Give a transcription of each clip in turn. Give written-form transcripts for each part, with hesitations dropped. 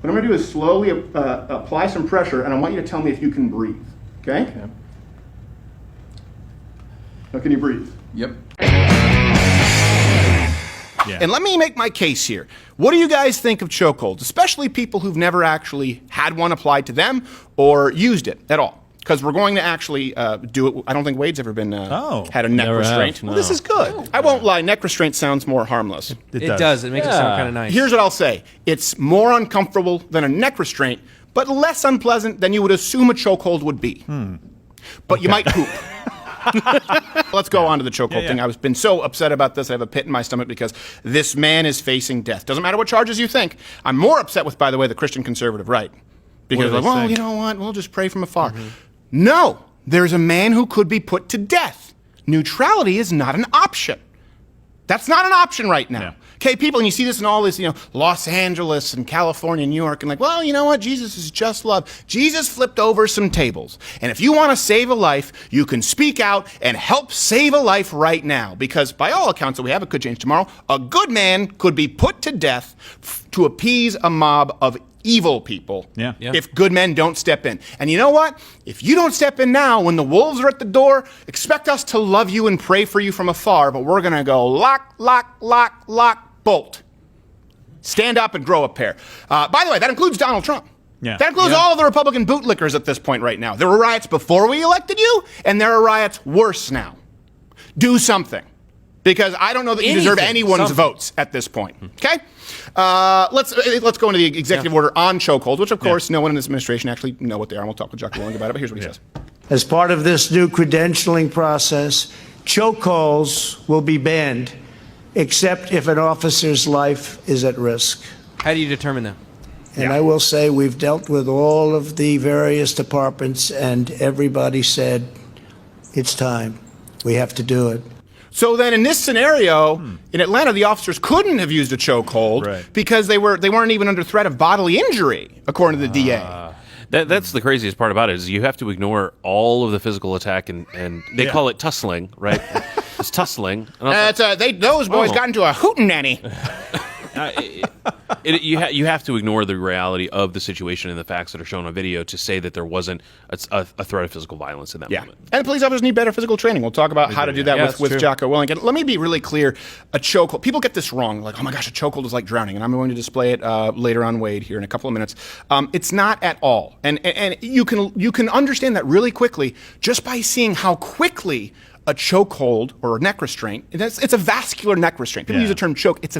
What I'm going to do is slowly apply some pressure, and I want you to tell me if you can breathe. Okay? Now, can you breathe? Yep. Yeah. And let me make my case here. What do you guys think of chokeholds, especially people who've never actually had one applied to them or used it at all? Because we're going to actually do it. I don't think Wade's ever been had a neck restraint. No. Well, this is good. I won't lie. Neck restraint sounds more harmless. It does. It makes it sound kind of nice. Here's what I'll say. It's more uncomfortable than a neck restraint, but less unpleasant than you would assume a chokehold would be. But you might poop. Let's go on to the chokehold thing. I've been so upset about this. I have a pit in my stomach because this man is facing death. Doesn't matter what charges you think. I'm more upset with, by the way, the Christian conservative right. Because, like, well, you know what? We'll just pray from afar. No, there's a man who could be put to death. Neutrality is not an option. That's not an option right now. Okay, people, and you see this in all this, Los Angeles and California, New York, and like, well, you know what? Jesus is just love. Jesus flipped over some tables. And if you want to save a life, you can speak out and help save a life right now. Because by all accounts that we have, it could change tomorrow. A good man could be put to death to appease a mob of evil people if good men don't step in. And you know what? If you don't step in now, when the wolves are at the door, expect us to love you and pray for you from afar, but we're going to go lock, lock, lock, lock, bolt. Stand up and grow a pair. By the way, that includes Donald Trump. That includes all of the Republican bootlickers at this point right now. There were riots before we elected you, and there are riots worse now. Do something. Because I don't know that you deserve anyone's votes at this point. Okay? Let's go into the executive order on chokeholds, which, of course, no one in this administration actually know what they are. And we'll talk with Jocko Willink about it, but here's what he says. As part of this new credentialing process, chokeholds will be banned except if an officer's life is at risk. How do you determine that? And I will say we've dealt with all of the various departments, and everybody said, it's time. We have to do it. So then in this scenario, in Atlanta, the officers couldn't have used a chokehold because they weren't even under threat of bodily injury, according to the DA. That's the craziest part about it, is you have to ignore all of the physical attack, and they call it tussling, right? It's tussling. Those boys got into a hootenanny. You have to ignore the reality of the situation and the facts that are shown on video to say that there wasn't a threat of physical violence in that moment. And police officers need better physical training. We'll talk about how to do that with Jocko Willink. And let me be really clear. A chokehold, people get this wrong. Like, oh my gosh, a chokehold is like drowning. And I'm going to display it later on Wade here in a couple of minutes. It's not at all. And you can understand that really quickly just by seeing how quickly a chokehold or a neck restraint. It's a vascular neck restraint. People use the term choke. It's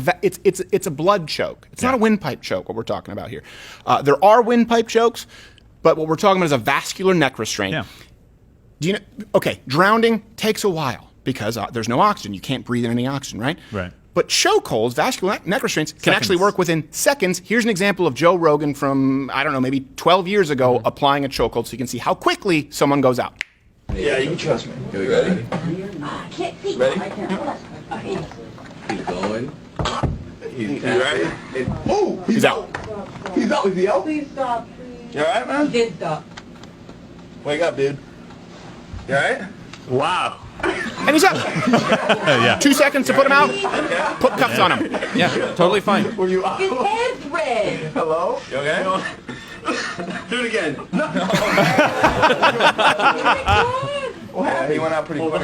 a blood choke. It's not a windpipe choke. What we're talking about here. There are windpipe chokes, but what we're talking about is a vascular neck restraint. Do you know? Okay, drowning takes a while because there's no oxygen. You can't breathe in any oxygen, right? Right. But chokeholds, vascular neck restraints, can actually work within seconds. Here's an example of Joe Rogan from, I don't know, maybe 12 years ago applying a chokehold so you can see how quickly someone goes out. Yeah, you can trust me. Okay, we ready? Ready? Keep going. He's ready? Oh, he's out. He's out. Is he out? Please stop. You all right, man? He did stop. Wake up, dude. You all right? Wow. And he's up. 2 seconds to put him out. Put cuffs on him. Yeah, totally fine. Were you out? His head's red. Hello? You okay? Do it again. No. Well, he went out pretty quick.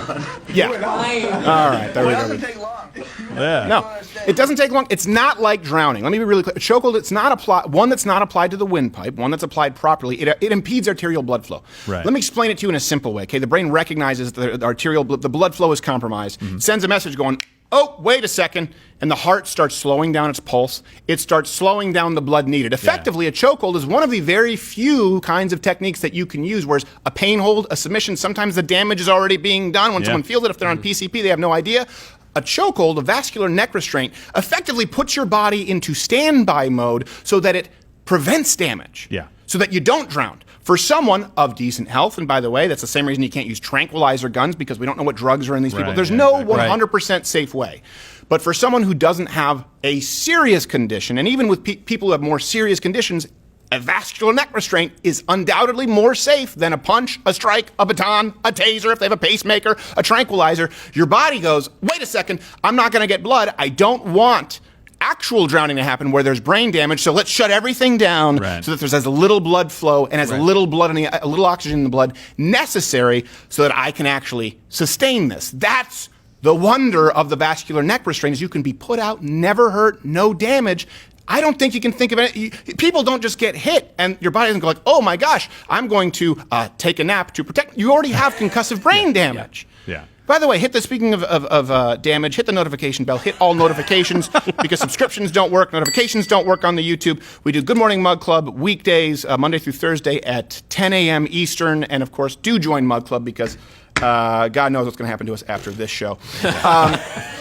Yeah. All right. There we go. It doesn't take long. Yeah. No, it doesn't take long. It's not like drowning. Let me be really clear. A chokehold, it's not one that's not applied to the windpipe, one that's applied properly. It impedes arterial blood flow. Right. Let me explain it to you in a simple way. Okay, the brain recognizes the blood flow is compromised, sends a message going, oh, wait a second, and the heart starts slowing down its pulse. It starts slowing down the blood needed. Effectively, a chokehold is one of the very few kinds of techniques that you can use, whereas a pain hold, a submission, sometimes the damage is already being done. When someone feels it, if they're on PCP, they have no idea. A chokehold, a vascular neck restraint, effectively puts your body into standby mode so that it prevents damage. So that you don't drown. For someone of decent health, and by the way, that's the same reason you can't use tranquilizer guns, because we don't know what drugs are in these people. There's no 100% safe way. But for someone who doesn't have a serious condition, and even with people who have more serious conditions, a vascular neck restraint is undoubtedly more safe than a punch, a strike, a baton, a taser, if they have a pacemaker, a tranquilizer. Your body goes, wait a second, I'm not going to get blood. I don't want actual drowning to happen where there's brain damage. So let's shut everything down so that there's as little blood flow and as little a little oxygen in the blood necessary so that I can actually sustain this. That's the wonder of the vascular neck restraint, is you can be put out, never hurt, no damage. I don't think you can think of it. People don't just get hit and your body doesn't go like, oh my gosh, I'm going to take a nap to protect. You already have concussive brain damage. Yeah. By the way, speaking of damage, hit the notification bell, hit all notifications because subscriptions don't work, notifications don't work on the YouTube. We do Good Morning Mug Club weekdays, Monday through Thursday at 10 a.m. Eastern. And of course, do join Mug Club because God knows what's going to happen to us after this show.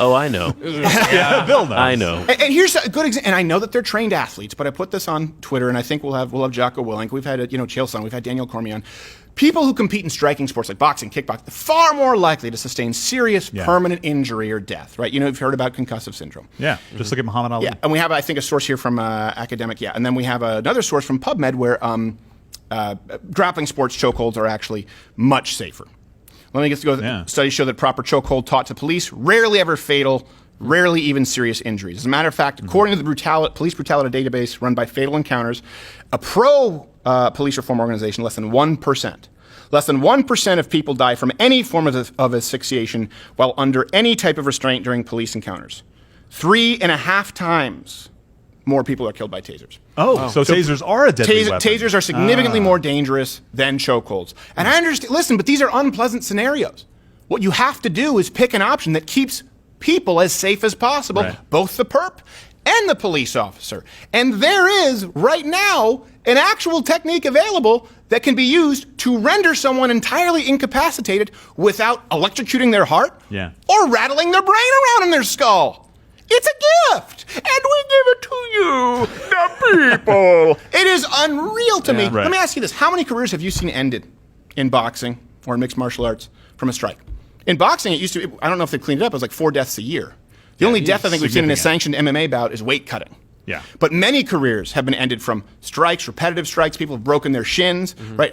Oh, I know. Yeah, Bill knows. I know. And here's a good example. And I know that they're trained athletes, but I put this on Twitter, and I think we'll have Jocko Willink. We've had Chael Sonnen. We've had Daniel Cormier on. People who compete in striking sports like boxing, kickboxing, far more likely to sustain serious permanent injury or death, right? You've heard about concussive syndrome. Yeah, just look at Muhammad Ali. Yeah, and we have, I think, a source here from Academic, and then we have another source from PubMed where grappling sports chokeholds are actually much safer. Let me just go. Studies show that proper chokehold taught to police rarely ever fatal, rarely even serious injuries. As a matter of fact, according to the police brutality database run by Fatal Encounters, a police reform organization, less than 1%. Less than 1% of people die from any form of asphyxiation while under any type of restraint during police encounters. 3.5 times more people are killed by tasers. So tasers are a deadly weapon. Tasers are significantly more dangerous than chokeholds. And I understand, listen, but these are unpleasant scenarios. What you have to do is pick an option that keeps people as safe as possible, both the perp and the police officer. And there is, right now, an actual technique available that can be used to render someone entirely incapacitated without electrocuting their heart or rattling their brain around in their skull. It's a gift, and we give it to you, the people. It is unreal to me. Let me ask you this. How many careers have you seen ended in boxing or in mixed martial arts from a strike? In boxing, it used to, I don't know if they cleaned it up, it was like 4 deaths a year. The only death I think we've seen in a sanctioned MMA bout is weight cutting. Yeah. But many careers have been ended from strikes, repetitive strikes. People have broken their shins, right?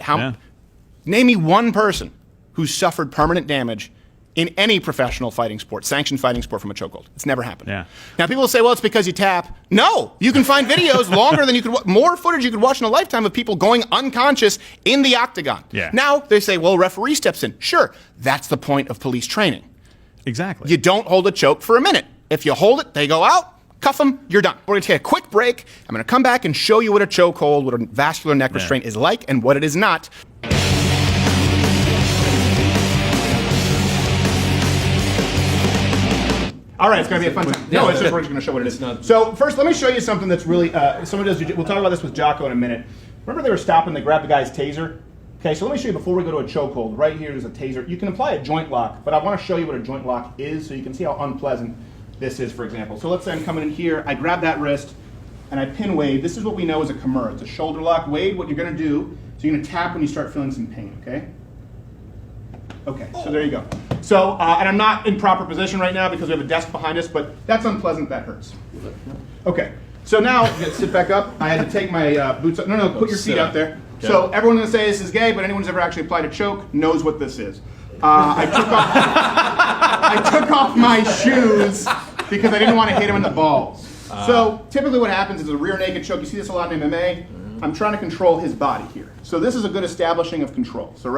Name me one person who's suffered permanent damage in any professional fighting sport, sanctioned fighting sport, from a chokehold. It's never happened. Now, people will say, well, it's because you tap. No, you can find videos longer than you could, more footage you could watch in a lifetime of people going unconscious in the octagon. Now, they say, well, referee steps in. Sure, that's the point of police training. Exactly. You don't hold a choke for a minute. If you hold it, they go out, cuff them, you're done. We're going to take a quick break. I'm going to come back and show you what a chokehold, what a vascular neck restraint is like, and what it is not. All right, it's going to be a fun time. No, it's just we're just going to show what it is. So first, let me show you something that's really, someone does, we'll talk about this with Jocko in a minute. Remember they were stopping, they grabbed the guy's taser? Okay, so let me show you before we go to a chokehold. Right here is a taser. You can apply a joint lock, but I want to show you what a joint lock is so you can see how unpleasant this is, for example. So let's say I'm coming in here, I grab that wrist, and I pin Wade. This is what we know as a Kimura. It's a shoulder lock. Wade, what you're going to do is you're going to tap when you start feeling some pain, okay? Okay, so there you go. So, and I'm not in proper position right now because we have a desk behind us, but that's unpleasant, that hurts. Okay, so now, sit back up. I had to take my boots up. No, put your feet out there. Okay. So everyone's gonna say this is gay, but anyone who's ever actually applied a choke knows what this is. I took off my shoes because I didn't want to hit him in the balls. So typically what happens is a rear naked choke. You see this a lot in MMA. I'm trying to control his body here. So this is a good establishing of control. So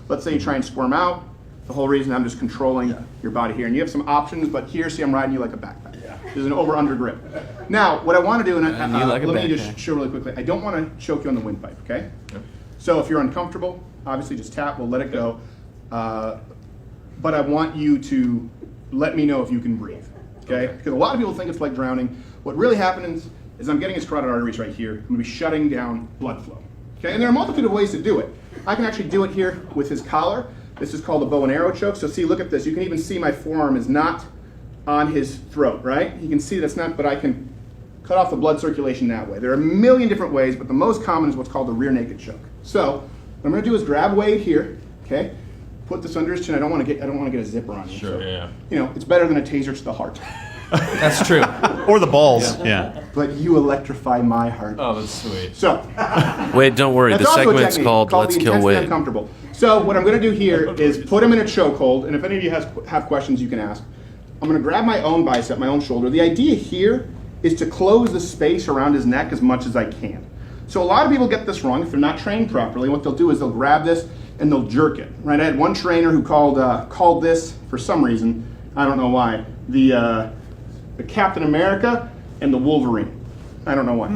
let's say you try and squirm out. The whole reason I'm just controlling your body here. And you have some options, but here, see, I'm riding you like a backpack. There's an over-under grip. Now, what I want to do, and let me just show really quickly, I don't want to choke you on the windpipe, okay? So if you're uncomfortable, obviously just tap, we'll let it go. But I want you to let me know if you can breathe, okay? Because a lot of people think it's like drowning. What really happens is I'm getting his carotid arteries right here. I'm going to be shutting down blood flow, okay? And there are a multitude of ways to do it. I can actually do it here with his collar. This is called a bow and arrow choke. So see, look at this. You can even see my forearm is not on his throat, right? You can see that's not, but I can cut off the blood circulation that way. There are a million different ways, but the most common is what's called the rear naked choke. So what I'm going to do is grab Wade here, okay? Put this under his chin. I don't want to get a zipper on him. Sure, so, yeah. You know, it's better than a taser to the heart. That's true. Or the balls. Yeah. But you electrify my heart. Oh, that's sweet. So. Wait, don't worry. That's The also a segment's technique called Let's the Kill intensely Wade. Uncomfortable. So what I'm going to do here is put him in a chokehold, and if any of you have questions, you can ask. I'm going to grab my own bicep, my own shoulder. The idea here is to close the space around his neck as much as I can. So a lot of people get this wrong if they're not trained properly. What they'll do is they'll grab this and they'll jerk it, right? I had one trainer who called this, for some reason, I don't know why, the Captain America and the Wolverine. I don't know why.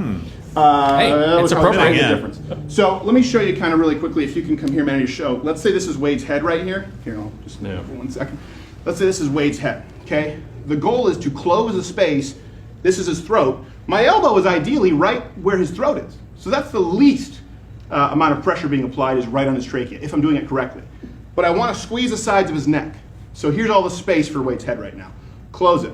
Hey, it's appropriate. The difference. So let me show you kind of really quickly, if you can come here, man, to show. Let's say this is Wade's head right here. Here, I'll just for 1 second. Let's say this is Wade's head, okay? The goal is to close the space. This is his throat. My elbow is ideally right where his throat is. So that's the least amount of pressure being applied is right on his trachea, if I'm doing it correctly. But I want to squeeze the sides of his neck. So here's all the space for Wade's head right now. Close it,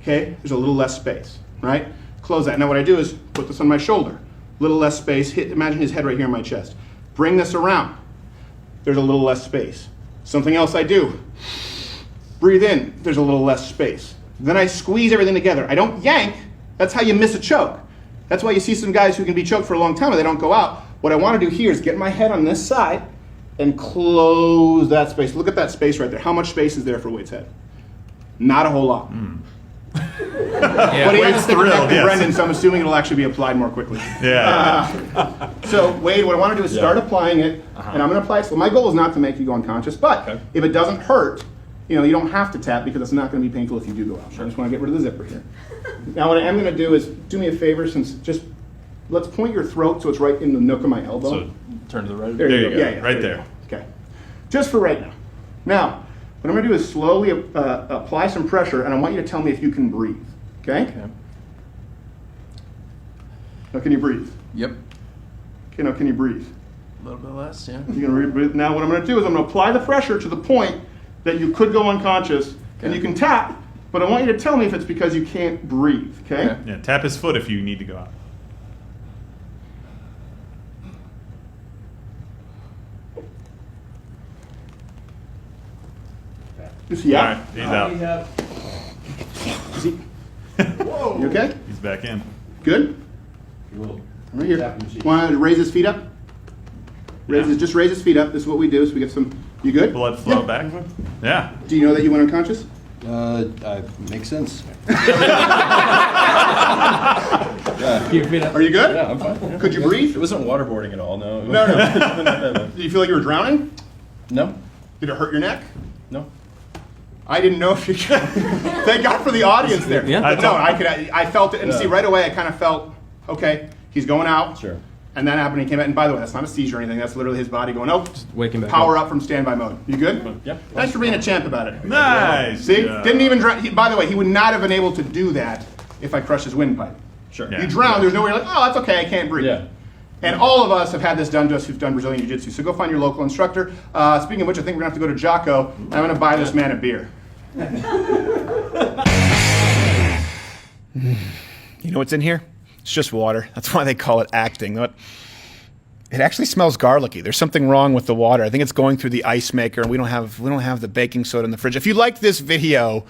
okay? There's a little less space, right? Close that. Now what I do is put this on my shoulder. A little less space. Imagine his head right here in my chest. Bring this around. There's a little less space. Something else I do. Breathe in. There's a little less space. Then I squeeze everything together. I don't yank. That's how you miss a choke. That's why you see some guys who can be choked for a long time and they don't go out. What I want to do here is get my head on this side and close that space. Look at that space right there. How much space is there for Wade's head? Not a whole lot. But he has different neck than Brendan, so I'm assuming it'll actually be applied more quickly. So Wade, what I want to do is start applying it, and I'm going to apply it. So my goal is not to make you go unconscious, but if it doesn't hurt, you don't have to tap because it's not going to be painful if you do go out. I just want to get rid of the zipper here. Now what I am going to do is, do me a favor, let's point your throat so it's right in the nook of my elbow. So turn to the right. There you go. Yeah, right there. Okay. Just for right now. Now, what I'm going to do is slowly apply some pressure, and I want you to tell me if you can breathe. Okay? Now, can you breathe? Yep. Okay, now can you breathe? A little bit less, yeah. You can breathe. Now, what I'm going to do is I'm going to apply the pressure to the point that you could go unconscious, and you can tap, but I want you to tell me if it's because you can't breathe. Okay? Yeah, tap his foot if you need to go out. Yeah. All right, he's out. Is he? Whoa. You okay? He's back in. Good? Right here. Want to raise his feet up? Just raise his feet up. This is what we do. So we get some. You good? Blood flow back. Yeah. Do you know that you went unconscious? Makes sense. Are you good? Yeah, I'm fine. Could you breathe? It wasn't waterboarding at all, no. No. Did you feel like you were drowning? No. Did it hurt your neck? No. I didn't know if you could. Thank God for the audience there. Yeah. But no, I felt it, and see, right away I kind of felt, okay, he's going out. Sure. And that happened, he came out, and by the way, that's not a seizure or anything, that's literally his body going, waking back power up from standby mode. You good? Yeah. Thanks for being a champ about it. Nice. See, Yeah. didn't even drown. By the way, he would not have been able to do that if I crushed his windpipe. Sure. Yeah. You drown, there's no way you're like, oh, that's okay, I can't breathe. Yeah. And all of us have had this done to us who've done Brazilian Jiu-Jitsu, so go find your local instructor. Speaking of which, I think we're going to have to go to Jocko, and I'm going to buy this man a beer. You know what's in here? It's just water. That's why they call it acting. It actually smells garlicky. There's something wrong with the water. I think it's going through the ice maker, and we don't have the baking soda in the fridge. If you liked this video,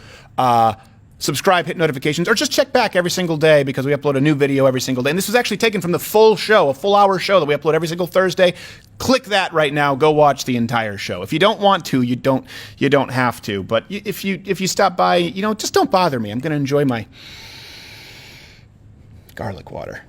subscribe, hit notifications, or just check back every single day because we upload a new video every single day. And this was actually taken from the full show, a full-hour show that we upload every single Thursday. Click that right now. Go watch the entire show. If you don't want to, you don't have to. But if you stop by, just don't bother me. I'm going to enjoy my garlic water.